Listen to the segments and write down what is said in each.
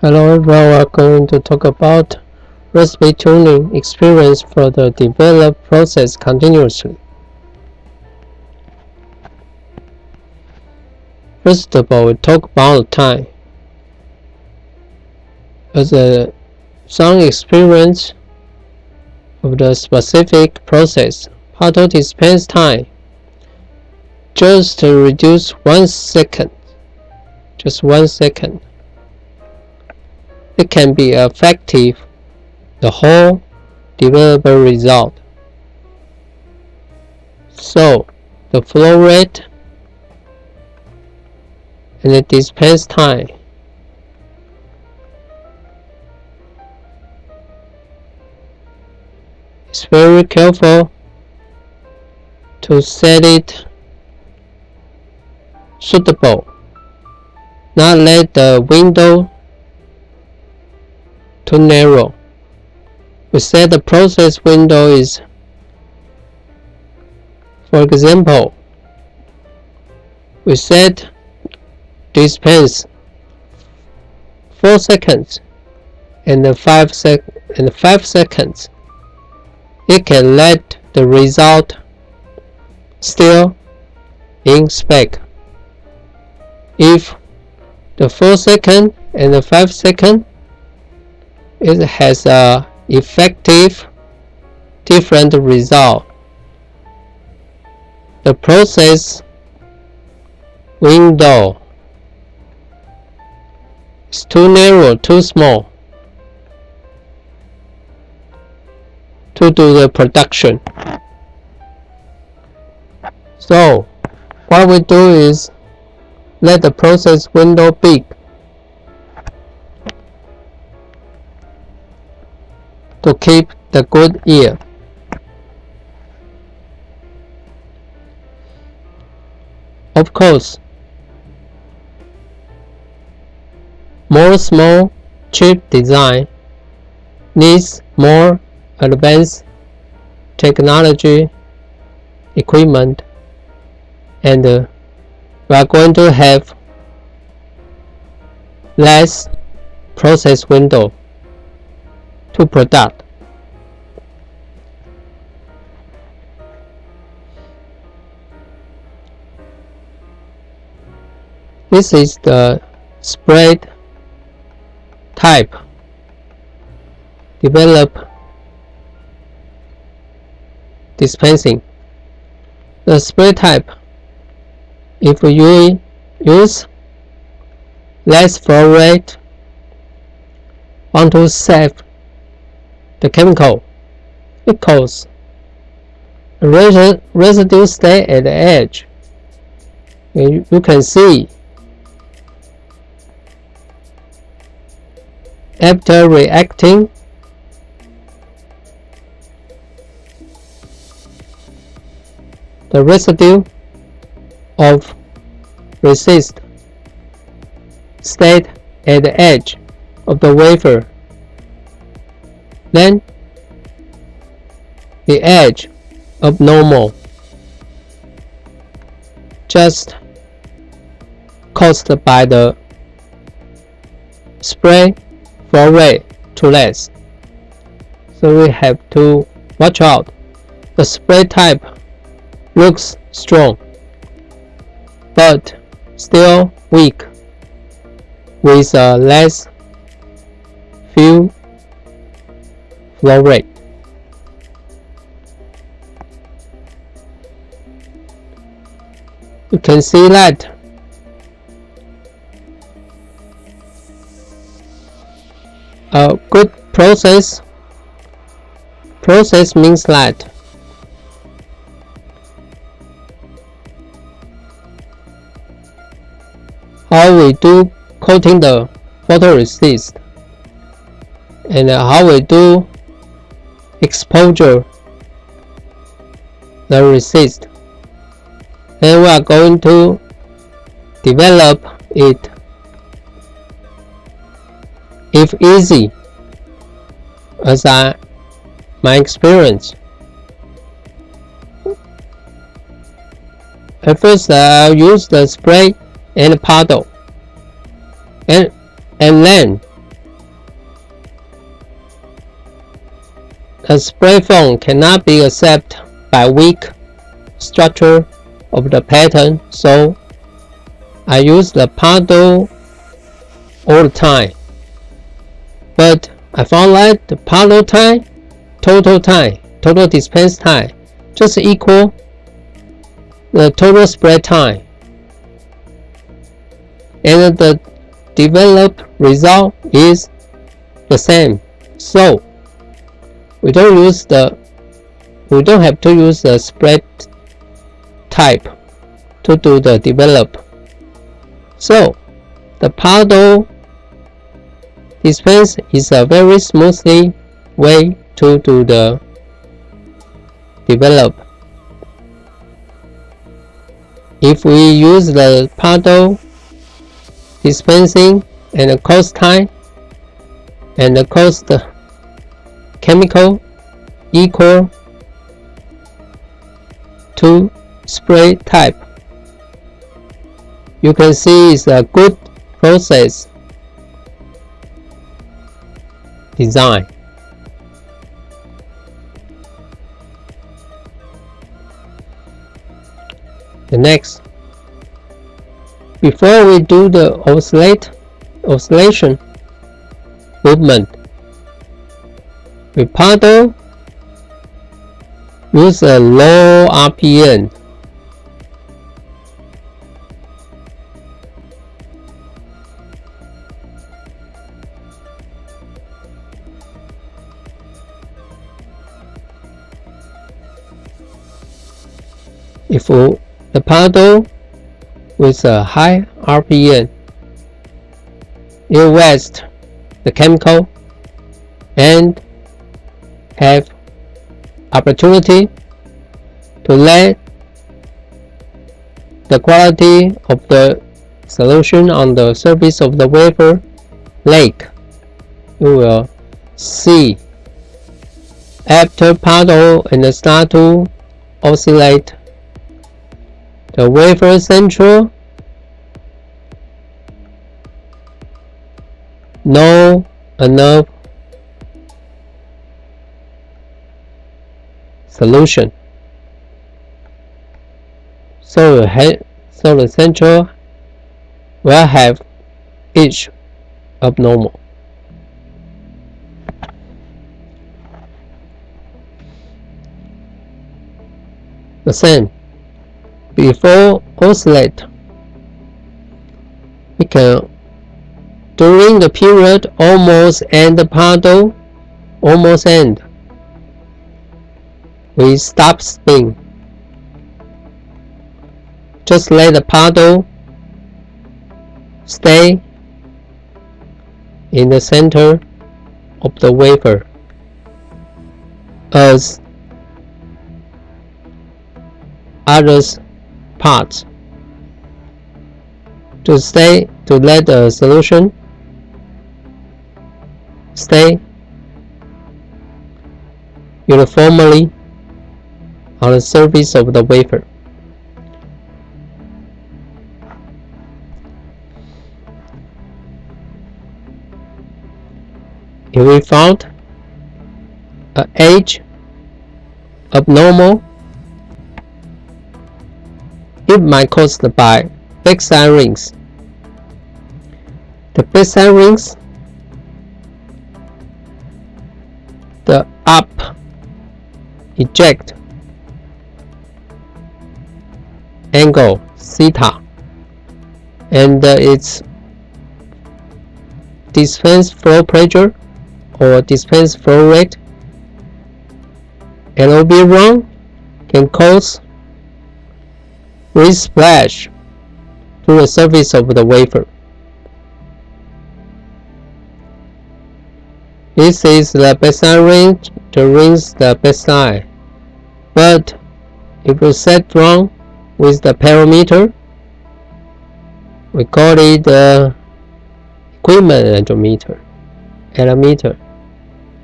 Hello everyone, we are going to talk about recipe tuning experience for the develop process continuously. First of all, we talk about time. As some experience of the specific process, part of dispense time just to reduce 1 second. Just 1 second. It can be effective the whole developable result. So the flow rate and the dispense time is very careful to set it suitable. Not let the window too narrow. We set the process window is, for example, we set dispense 4 seconds and 5 seconds. It can let the result still in spec. If the 4 second and the 5 second, it has a effective different result. The process window is too narrow, too small to do the production. So what we do is let the process window big to keep the good yield. Of course, more small chip design needs more advanced technology equipment, and we are going to have less process window to product. This is the spread type develop dispensing. The spread type, if you use less flow rate, want to save the chemical, because the residue stay at the edge. And you can see after reacting, the residue of resist stayed at the edge of the wafer. Then the edge of normal just caused by the spray flow rate too less. So we have to watch out. The spray type looks strong, but still weak with a less fuel flow rate. You can see that a good process means that how we do coating the photoresist and how we do exposure the resist. Then we are going to develop it. If easy, as my experience, at first I'll use the spray and paddle, and then A spray foam cannot be accepted by weak structure of the pattern, so I use the paddle all the time. But I found that the paddle time, total dispense time, just equal the total spray time, and the developed result is the same. So we don't have to use the spread type to do the develop. So the paddle dispense is a very smoothly way to do the develop. If we use the paddle dispensing and the cost time and the cost chemical equal to spray type, you can see it's a good process design. The next, before we do the oscillation movement, we paddle use a low RPM. If the paddle with a high RPM, it wastes the chemical and have opportunity to let the quality of the solution on the surface of the wafer leak. You will see after paddle and start to oscillate, the wafer central no enough solution, so the central will have each abnormal. The same before oscillate, we can during the period almost end the paddle, almost end, we stop spin. Just let the paddle stay in the center of the wafer as others parts to let the solution stay uniformly on the surface of the wafer. If we found an edge abnormal, it might caused by backside rings. The backside rings, the up eject angle theta and its dispense flow pressure or dispense flow rate LOB wrong can cause splash to the surface of the wafer. This is the backside ring to rinse the backside, but if you set wrong with the parameter, we call it the equipment allometer,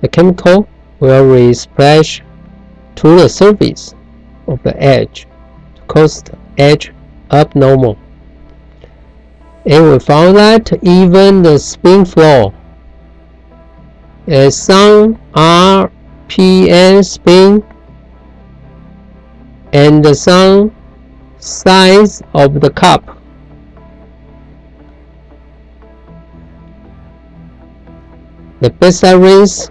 the chemical will splash to the surface of the edge to cause the edge abnormal. And we found that even the spin flow, some are PN spin and some size of the cup. The backside rinse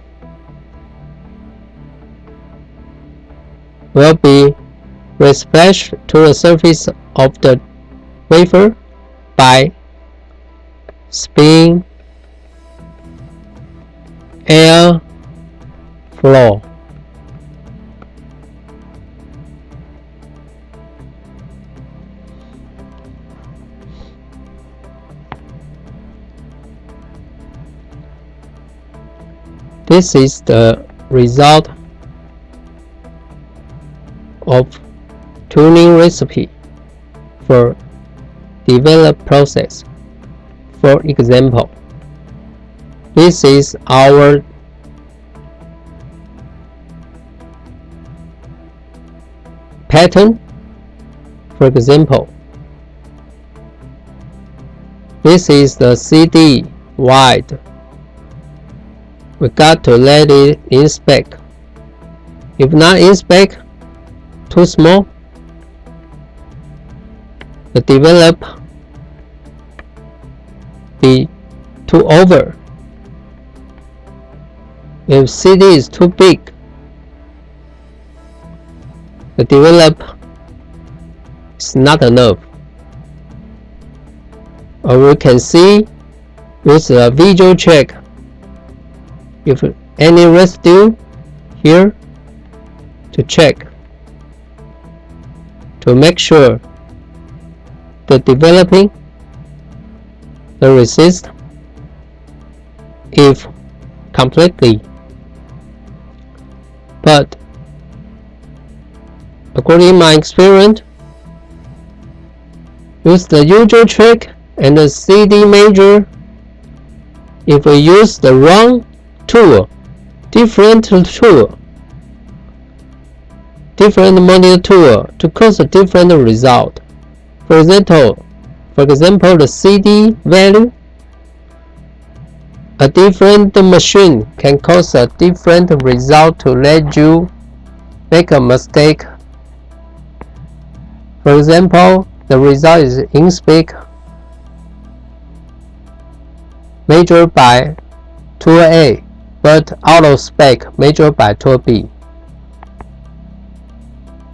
will be resplashed to the surface of the wafer by spin air flow. This is the result of tuning recipe for developed process. For example, this is our pattern. For example, this is the CD wide. We got to let it inspect. If not inspect, too small, the develop be too over. If CD is too big, the develop is not enough. Or we can see with a visual check if any residue here to check to make sure the developing the resist if completely. But according to my experience, use the usual trick and the CD measure. If we use the wrong tool, different monitor tool to cause a different result. For example, the CD value, a different machine can cause a different result to let you make a mistake. For example, the result is in spec measured by tool A, but out of spec measured by tool B.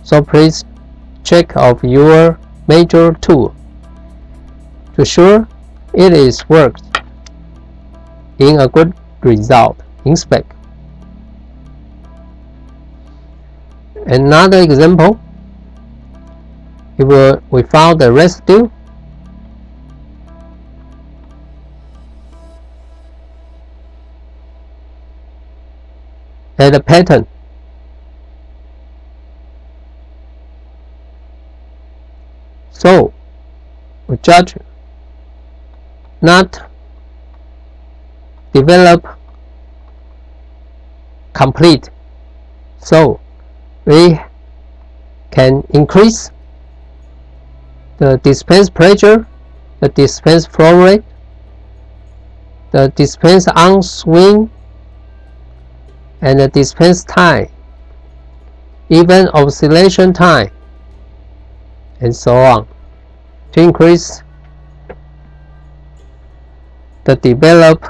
So please check of your measure tool to sure it is worked in a good result in spec. Another example, if we found the residue, and the pattern. So we judge not develop complete. So we can increase the dispense pressure, the dispense flow rate, the dispense on swing, and the dispense time, even oscillation time, and so on, to increase the developed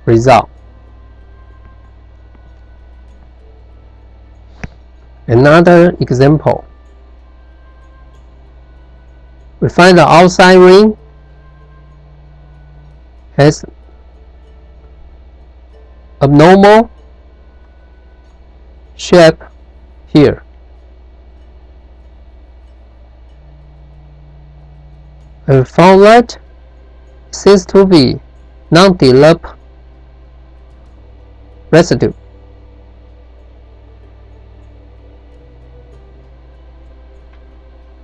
result. Another example, we find the outside ring has abnormal shape here. And found that seems to be non-developed residue.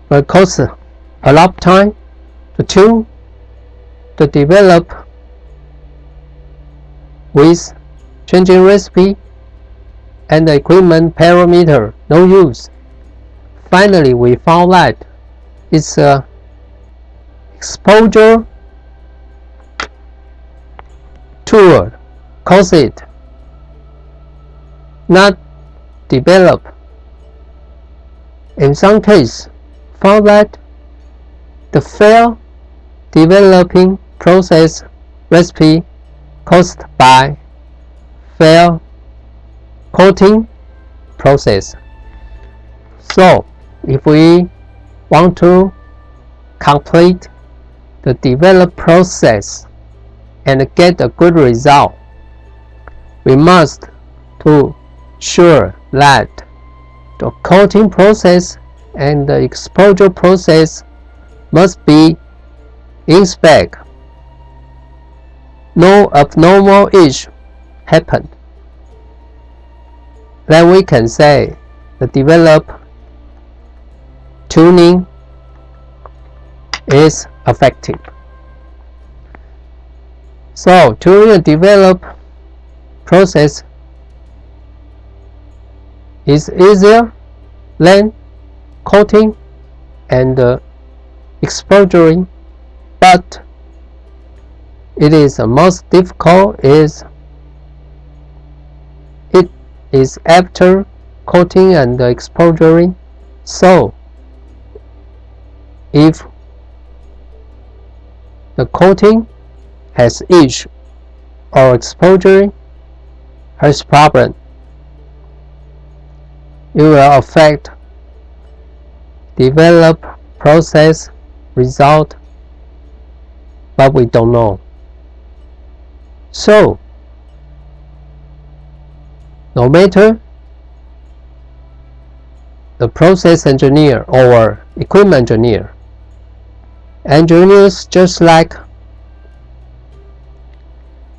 But it costs a lot of time to tune, to develop with changing recipe and the equipment parameter no use. Finally, we found that it's a exposure tool cause it not develop. In some cases, found that the failed developing process recipe caused by failed coating process. So, if we want to complete the develop process and get a good result, we must to sure that the coating process and the exposure process must be in spec. No abnormal issue happened. Then we can say the develop tuning is effective. So tuning the develop process is easier than coating and exposuring, but it is the most difficult is it is after coating and exposuring. So if the coating has issue or exposuring has problem, it will affect develop process result, but we don't know. So no matter the process engineer or equipment engineer, engineers just like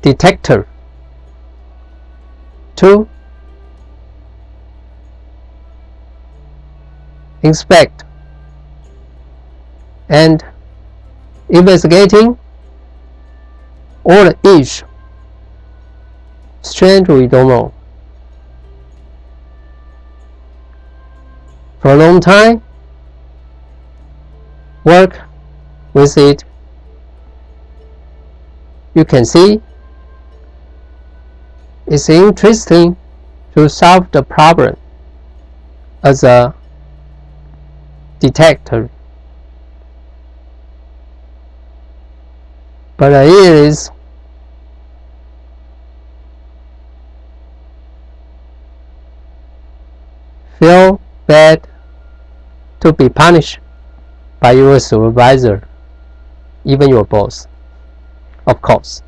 detector to inspect and investigating all the issue. Strange, we don't know. For a long time, work with it. You can see it's interesting to solve the problem as a detector, but it is feel bad to be punished by your supervisor, even your boss, of course.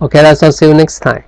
Okay, let's all see you next time.